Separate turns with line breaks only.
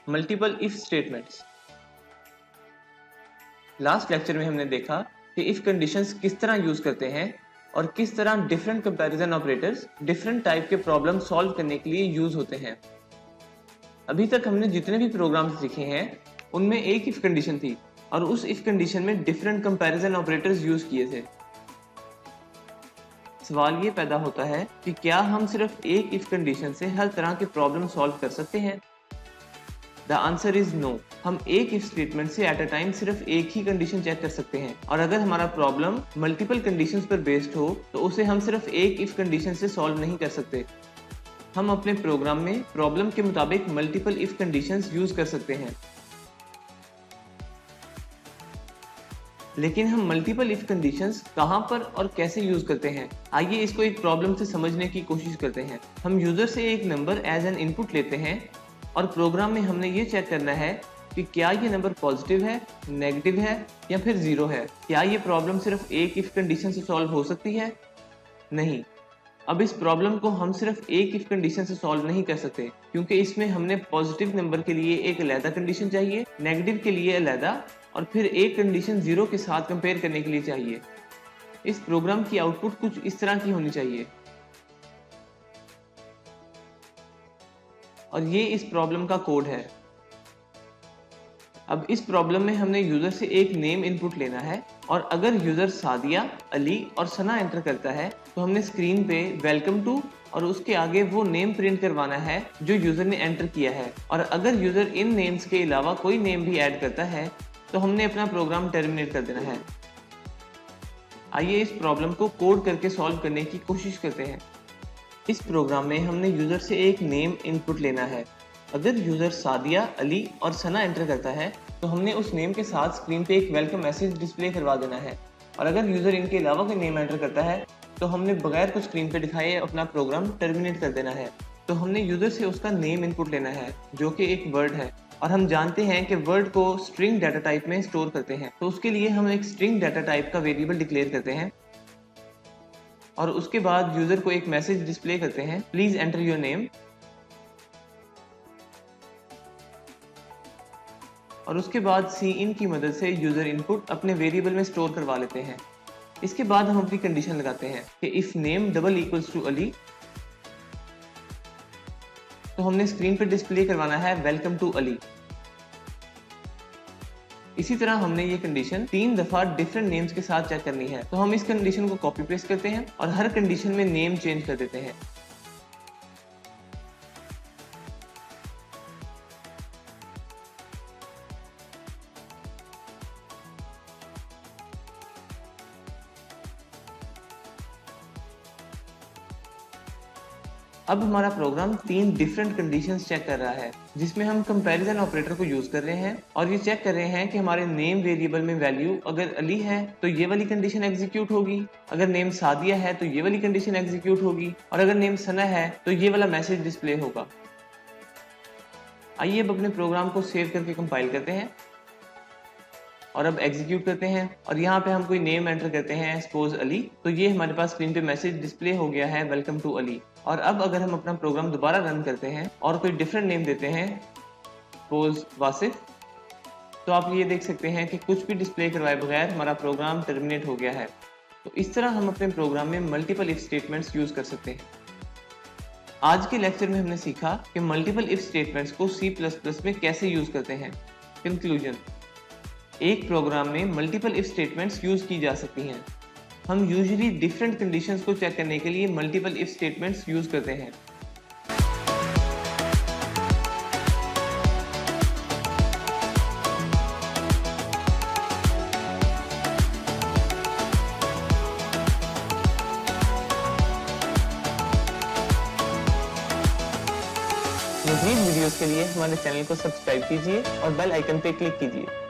Multiple if statements. Last lecture में हमने देखा कि इफ कंडीशंस किस तरह यूज करते हैं और किस तरह different comparison operators different type के प्रॉब्लम सॉल्व करने के लिए यूज होते हैं। अभी तक हमने जितने भी प्रोग्राम्स लिखे हैं उनमें एक इफ कंडीशन थी और उस इफ कंडीशन में डिफरेंट कंपैरिजन ऑपरेटर्स यूज किए थे। सवाल ये पैदा होता है कि क्या हम सिर्फ एक इफ कंडीशन से हर तरह के प्रॉब्लम सॉल्व कर सकते हैं? The answer is no. हम एक इफ स्टेटमेंट से एट अ टाइम सिर्फ एक ही कंडीशन चेक कर सकते हैं और अगर हमारा प्रॉब्लम मल्टीपल कंडीशंस पर बेस्ड हो तो उसे हम सिर्फ एक इफ कंडीशन से सॉल्व नहीं कर सकते। हम अपने प्रोग्राम में प्रॉब्लम के मुताबिक मल्टीपल इफ कंडीशंस यूज कर सकते हैं, लेकिन हम मल्टीपल इफ कंडीशंस कहां पर और कैसे यूज करते हैं? आइए इसको एक प्रॉब्लम से समझने की कोशिश करते हैं। हम यूजर से एक नंबर एज एन इनपुट लेते हैं और प्रोग्राम में हमने ये चेक करना है कि क्या ये नंबर पॉजिटिव है, नेगेटिव है या फिर जीरो है। क्या ये प्रॉब्लम सिर्फ एक इफ कंडीशन से सॉल्व हो सकती है? नहीं। अब इस प्रॉब्लम को हम सिर्फ एक इफ कंडीशन से सॉल्व नहीं कर सकते क्योंकि इसमें हमने पॉजिटिव नंबर के लिए एक अलग कंडीशन चाहिए, नेगेटिव के लिए अलग और फिर एक कंडीशन जीरो के साथ कंपेयर करने के लिए चाहिए। इस प्रोग्राम की आउटपुट कुछ इस तरह की होनी चाहिए और ये इस प्रॉब्लम का कोड है। अब इस प्रॉब्लम में हमने यूजर से एक नेम इनपुट लेना है और अगर यूजर सादिया, अली और सना एंटर करता है तो हमने स्क्रीन पे वेलकम टू और उसके आगे वो नेम प्रिंट करवाना है जो यूजर ने एंटर किया है। और अगर यूजर इन नेम्स के अलावा कोई नेम भी ऐड करता है तो हमने अपना प्रोग्राम टर्मिनेट कर देना है। आइए इस प्रॉब्लम को कोड करके सॉल्व करने की कोशिश करते हैं। इस प्रोग्राम में हमने यूजर से एक नेम इनपुट लेना है। अगर यूजर सादिया, अली और सना एंटर करता है तो हमने उस नेम के साथ स्क्रीन पे एक वेलकम मैसेज डिस्प्ले करवा देना है और अगर यूजर इनके अलावा कोई नेम एंटर करता है तो हमने बगैर कुछ स्क्रीन पे दिखाए अपना प्रोग्राम टर्मिनेट कर देना है। तो हमने यूजर से उसका नेम इनपुट लेना है जो कि एक वर्ड है और हम जानते हैं कि वर्ड को स्ट्रिंग डाटा टाइप में स्टोर करते हैं, तो उसके लिए हम एक स्ट्रिंग डाटा टाइप का वेरिएबल डिक्लेयर करते हैं और उसके बाद यूजर को एक मैसेज डिस्प्ले करते हैं, प्लीज एंटर योर नेम। और उसके बाद सी इन की मदद से यूजर इनपुट अपने वेरिएबल में स्टोर करवा लेते हैं। इसके बाद हम अपनी कंडीशन लगाते हैं कि if name double equals to Ali, तो हमने स्क्रीन पर डिस्प्ले करवाना है वेलकम टू अली। इसी तरह हमने ये कंडीशन 3 दफा डिफरेंट नेम्स के साथ चेक करनी है। तो हम इस कंडीशन को कॉपी पेस्ट करते हैं और हर कंडीशन में नेम चेंज कर देते हैं। अब हमारा प्रोग्राम 3 डिफरेंट कंडीशंस चेक कर रहा है जिसमें हम कंपैरिजन ऑपरेटर को यूज कर रहे हैं और ये चेक कर रहे हैं कि हमारे नेम वेरिएबल में वैल्यू अगर अली है तो ये वाली कंडीशन एग्जीक्यूट होगी, अगर नेम सादिया है तो ये वाली कंडीशन एग्जीक्यूट होगी और अगर नेम सना है तो ये वाला मैसेज डिस्प्ले होगा। आइए अब अपने प्रोग्राम को सेव करके कंपाइल करते हैं और अब एग्जीक्यूट करते हैं और यहाँ पे हम कोई नेम एंटर करते हैं, सपोज अली, तो ये हमारे पास स्क्रीन पे मैसेज डिस्प्ले हो गया है वेलकम टू अली। और अब अगर हम अपना प्रोग्राम दोबारा रन करते हैं और कोई डिफरेंट नेम देते हैं, सपोज वासिफ, तो आप ये देख सकते हैं कि कुछ भी डिस्प्ले करवाए बगैर हमारा प्रोग्राम टर्मिनेट हो गया है। तो इस तरह हम अपने प्रोग्राम में मल्टीपल इफ स्टेटमेंट्स यूज कर सकते हैं। आज के लेक्चर में हमने सीखा कि मल्टीपल इफ स्टेटमेंट्स को C++ में कैसे यूज करते हैं। कंक्लूजन, एक प्रोग्राम में मल्टीपल इफ स्टेटमेंट्स यूज की जा सकती हैं। हम यूजुअली डिफरेंट कंडीशंस को चेक करने के लिए मल्टीपल इफ स्टेटमेंट्स यूज करते हैं। मज़ीद वीडियोस के लिए हमारे चैनल को सब्सक्राइब कीजिए और बेल आइकन पे क्लिक कीजिए।